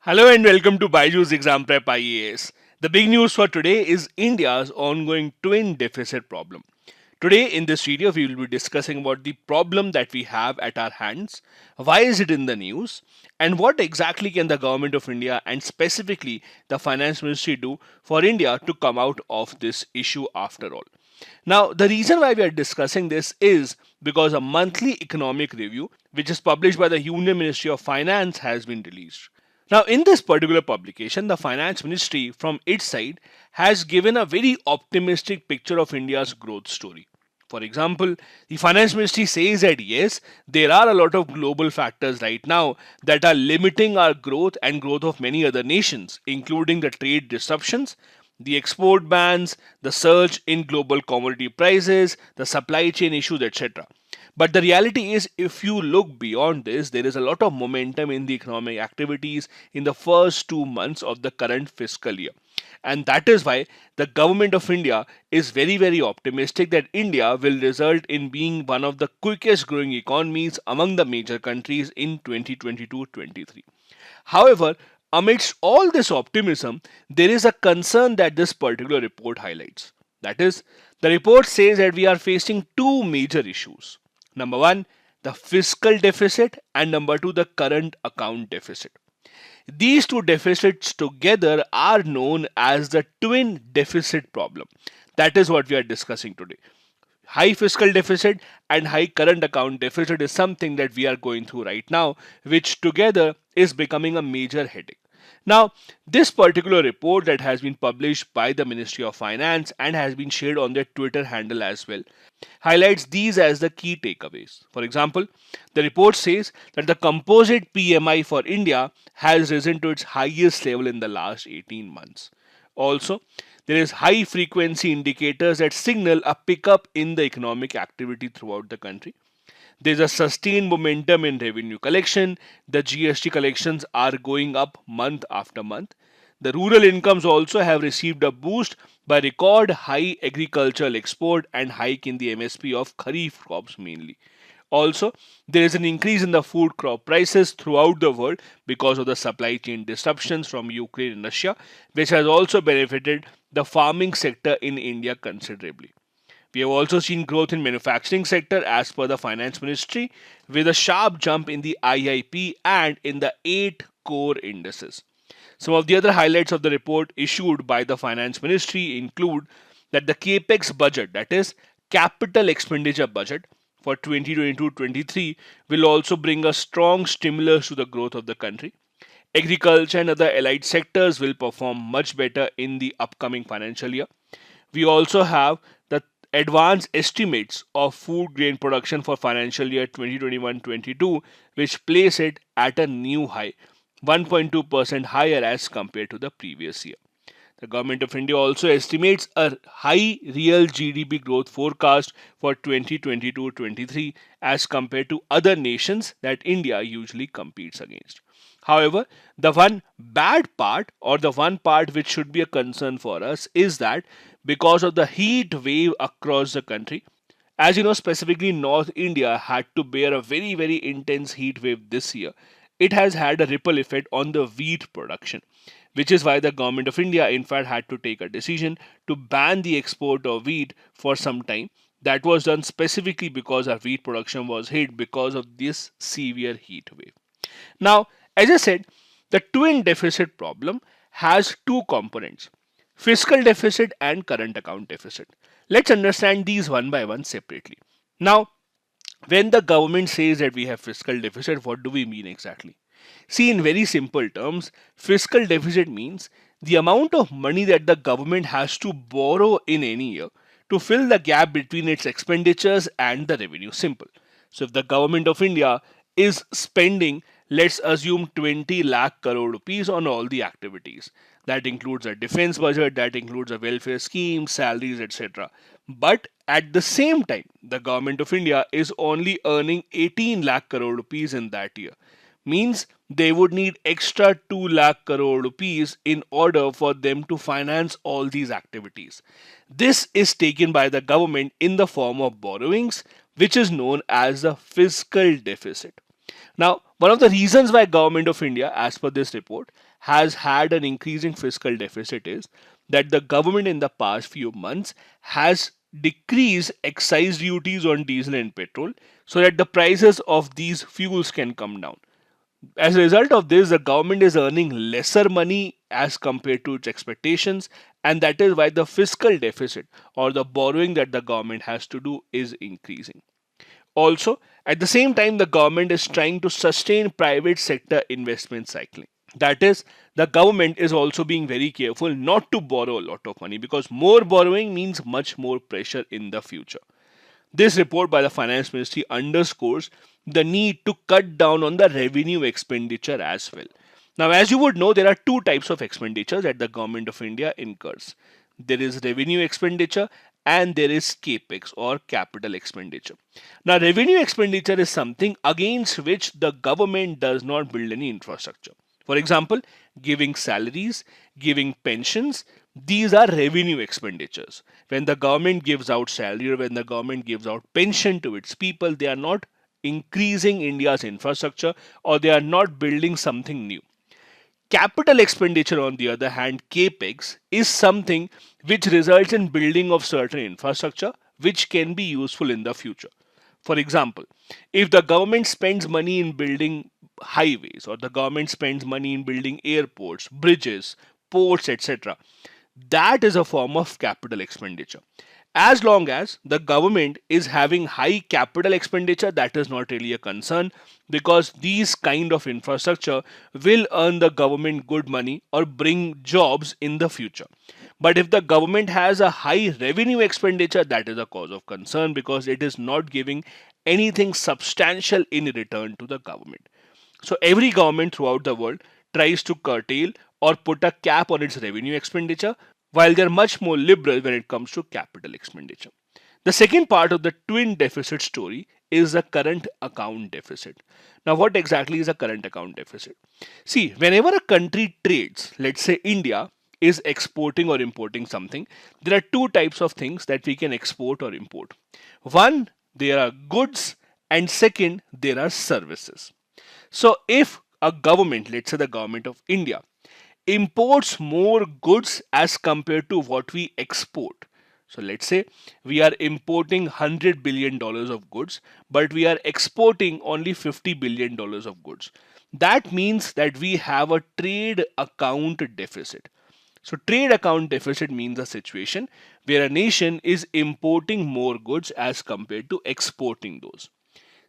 Hello and welcome to BYJU'S Exam Prep IAS. The big news for today is India's ongoing twin deficit problem. Today in this video we will be discussing about the problem that we have at our hands, why is it in the news, and what exactly can the government of India and specifically the finance ministry do for India to come out of this issue after all. Now, the reason why we are discussing this is because a monthly economic review, which is published by the Union Ministry of Finance, has been released. Now, in this particular publication, the Finance Ministry, from its side, has given a very optimistic picture of India's growth story. For example, the Finance Ministry says that yes, there are a lot of global factors right now that are limiting our growth and growth of many other nations, including the trade disruptions, the export bans, the surge in global commodity prices, the supply chain issues, etc. But the reality is, if you look beyond this, there is a lot of momentum in the economic activities in the first 2 months of the current fiscal year. And that is why the government of India is very, very optimistic that India will result in being one of the quickest growing economies among the major countries in 2022-23. However, amidst all this optimism, there is a concern that this particular report highlights. That is, the report says that we are facing two major issues. Number one, the fiscal deficit, and number two, the current account deficit. These two deficits together are known as the twin deficit problem. That is what we are discussing today. High fiscal deficit and high current account deficit is something that we are going through right now, which together is becoming a major headache. Now, this particular report that has been published by the Ministry of Finance and has been shared on their Twitter handle as well highlights these as the key takeaways. For example, the report says that the composite PMI for India has risen to its highest level in the last 18 months. Also, there is high frequency indicators that signal a pickup in the economic activity throughout the country. There's a sustained momentum in revenue collection. The GST collections are going up month after month. The rural incomes also have received a boost by record high agricultural export and hike in the MSP of Kharif crops mainly. Also, there is an increase in the food crop prices throughout the world because of the supply chain disruptions from Ukraine and Russia, which has also benefited the farming sector in India considerably. We have also seen growth in manufacturing sector as per the finance ministry with a sharp jump in the IIP and in the 8 core indices. Some of the other highlights of the report issued by the finance ministry include that the capex budget, that is capital expenditure budget for 2022-23, will also bring a strong stimulus to the growth of the country. Agriculture and other allied sectors will perform much better in the upcoming financial year. We also have the advanced estimates of food grain production for financial year 2021-22, which place it at a new high, 1.2% higher as compared to the previous year. The government of India also estimates a high real GDP growth forecast for 2022-23 as compared to other nations that India usually competes against. However, the one bad part, or the one part which should be a concern for us, is that because of the heat wave across the country, as you know, specifically North India had to bear a very, very intense heat wave this year. It has had a ripple effect on the wheat production, which is why the government of India, in fact, had to take a decision to ban the export of wheat for some time. That was done specifically because our wheat production was hit because of this severe heat wave. Now, as I said, the twin deficit problem has two components: fiscal deficit and current account deficit. Let's understand these one by one separately. Now, when the government says that we have fiscal deficit, what do we mean exactly? See, in very simple terms, fiscal deficit means the amount of money that the government has to borrow in any year to fill the gap between its expenditures and the revenue. Simple. So, if the government of India is spending, let's assume 20 lakh crore rupees on all the activities. That includes a defense budget, that includes a welfare scheme, salaries, etc. But at the same time, the government of India is only earning 18 lakh crore rupees in that year. Means they would need extra 2 lakh crore rupees in order for them to finance all these activities. This is taken by the government in the form of borrowings, which is known as the fiscal deficit. Now, one of the reasons why Government of India, as per this report, has had an increasing fiscal deficit is that the government in the past few months has decreased excise duties on diesel and petrol so that the prices of these fuels can come down. As a result of this, the government is earning lesser money as compared to its expectations, and that is why the fiscal deficit or the borrowing that the government has to do is increasing. Also, at the same time, the government is trying to sustain private sector investment cycling. That is, the government is also being very careful not to borrow a lot of money because more borrowing means much more pressure in the future. This report by the Finance Ministry underscores the need to cut down on the revenue expenditure as well. Now, as you would know, there are two types of expenditure that the Government of India incurs. There is revenue expenditure and there is capex or capital expenditure. Now, revenue expenditure is something against which the government does not build any infrastructure. For example, giving salaries, giving pensions, these are revenue expenditures. When the government gives out salary or when the government gives out pension to its people, they are not increasing India's infrastructure or they are not building something new. Capital expenditure, on the other hand, capex, is something which results in building of certain infrastructure which can be useful in the future. For example, if the government spends money in building highways or the government spends money in building airports, bridges, ports, etc., that is a form of capital expenditure. As long as the government is having high capital expenditure, that is not really a concern because these kind of infrastructure will earn the government good money or bring jobs in the future. But if the government has a high revenue expenditure, that is a cause of concern because it is not giving anything substantial in return to the government. So every government throughout the world tries to curtail or put a cap on its revenue expenditure, while they're much more liberal when it comes to capital expenditure. The second part of the twin deficit story is the current account deficit. Now, what exactly is a current account deficit? See, whenever a country trades, let's say India is exporting or importing something, there are two types of things that we can export or import. One, there are goods, and second, there are services. So, if a government, let's say the government of India, imports more goods as compared to what we export. So let's say we are importing $100 billion of goods, but we are exporting only $50 billion of goods. That means that we have a trade account deficit. So trade account deficit means a situation where a nation is importing more goods as compared to exporting those.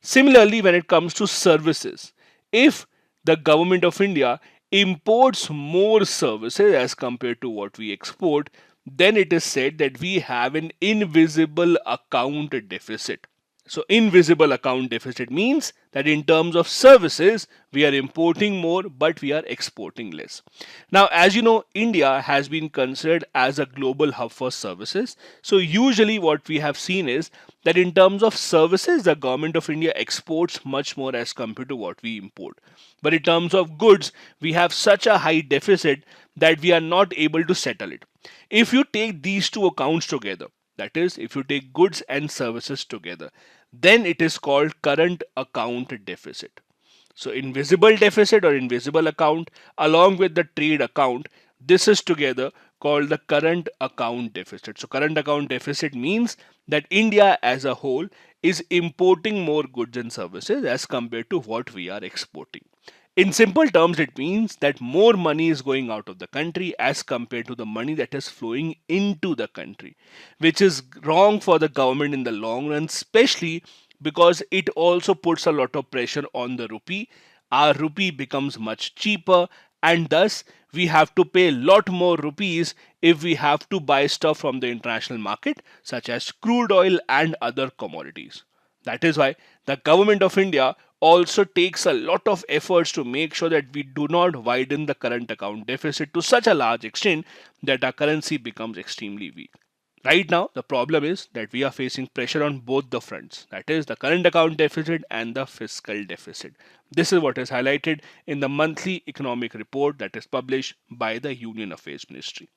Similarly, when it comes to services, if the government of India imports more services as compared to what we export, then it is said that we have an invisible account deficit. So, invisible account deficit means that in terms of services, we are importing more but we are exporting less. Now, as you know, India has been considered as a global hub for services. So, usually, what we have seen is that in terms of services, the government of India exports much more as compared to what we import. But in terms of goods, we have such a high deficit that we are not able to settle it. If you take these two accounts together, that is, if you take goods and services together, then it is called current account deficit. So, invisible deficit or invisible account along with the trade account, this is together called the current account deficit. So, current account deficit means that India as a whole is importing more goods and services as compared to what we are exporting. In simple terms, it means that more money is going out of the country as compared to the money that is flowing into the country, which is wrong for the government in the long run, especially because it also puts a lot of pressure on the rupee. Our rupee becomes much cheaper, and thus we have to pay a lot more rupees if we have to buy stuff from the international market, such as crude oil and other commodities. That is why the government of India also takes a lot of efforts to make sure that we do not widen the current account deficit to such a large extent that our currency becomes extremely weak. Right now, the problem is that we are facing pressure on both the fronts, that is, the current account deficit and the fiscal deficit. This is what is highlighted in the monthly economic report that is published by the Union Affairs Ministry.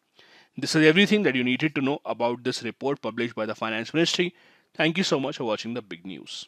This is everything that you needed to know about this report published by the Finance Ministry. Thank you so much for watching the big news.